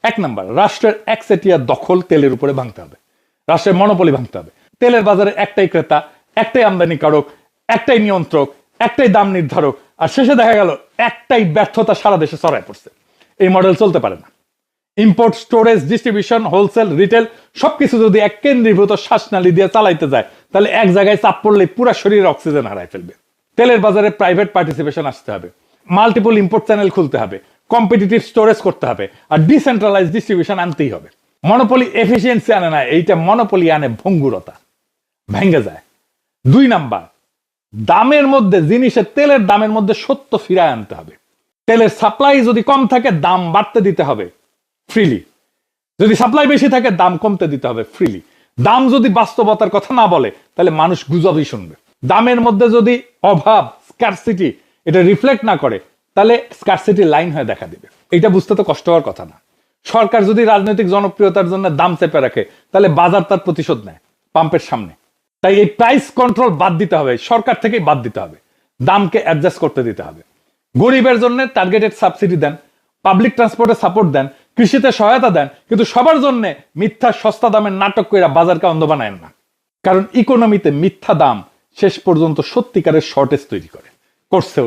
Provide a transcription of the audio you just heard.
এক নাম্বার, রাষ্ট্রের একচেটিয়া দখল তেলের উপরে ভাঙতে হবে, রাষ্ট্রের মনোপলি ভাঙতে হবে। তেলের বাজারে একটাই ক্রেতা, একটাই আমদানিকারক, একটাই নিয়ন্ত্রক, একটাই দাম নির্ধারক, আর শেষে দেখা গেল একটাই ব্যর্থতা সারা দেশে ছড়ায় পড়ছে। এই মডেল চলতে পারে না। Import, storage, distribution, wholesale, retail সবকিছু যদি এক কেন্দ্রীভূত শ্বাসনালী দিয়ে চালাইতে যায়, তাহলে এক জায়গায় চাপ পড়লে পুরো শরীরে অক্সিজেন হারায় ফেলবে। তেলের বাজারে প্রাইভেট পার্টিসিপেশন আসতে হবে, মাল্টিপল ইম্পোর্ট চ্যানেল খুলতে হবে, কম্পিটিটিভ স্টোরেজ করতে হবে, আর ডিসেন্ট্রালাইজ ডিস্ট্রিবিউশন আনতেই হবে। মনোপলি এফিসিয়েন্সি আনে না, এইটা মনোপলি আনে ভঙ্গুরতা, ভেঙে যায়। 2 নাম্বার, দামের মধ্যে জিনিসের, তেলের দামের মধ্যে সত্য ফিরায় আনতে হবে। তেলের সাপ্লাই যদি কম থাকে দাম বাড়তে দিতে হবে ফ্রিলি, যদি সাপ্লাই বেশি থাকে দাম কমতে দিতে হবে ফ্রিলি। দাম যদি বাস্তবতার কথা না বলে তাহলে মানুষ গুজবই শুনবে। দামের মধ্যে যদি অভাব, স্কারসিটি এটা রিফ্লেক্ট না করে তাহলে স্কারসিটি লাইন হয়ে দেখা দিবে। এটা বুঝতে তো কষ্ট হওয়ার কথা না। সরকার যদি রাজনৈতিক জনপ্রিয়তার জন্য দাম চেপে রাখে তাহলে বাজার তার প্রতিশোধ নেয় পাম্পের সামনে। তাই এই প্রাইস কন্ট্রোল বাদ দিতে হবে, সরকার থেকেই বাদ দিতে হবে, দামকে অ্যাডজাস্ট করতে দিতে হবে। গরিবের জন্য টার্গেটেড সাবসিডি দেন, পাবলিক ট্রান্সপোর্টে সাপোর্ট দেন, কৃষিতে সহায়তা দেন, কিন্তু সবার জন্য মিথ্যা সস্তা দামের নাটক কইরা বাজারকে অন্ধ বানায়েন না। কারণ ইকোনমিতে মিথ্যা দাম শেষ পর্যন্ত সত্যিকারের শর্টেজ তৈরি করছে।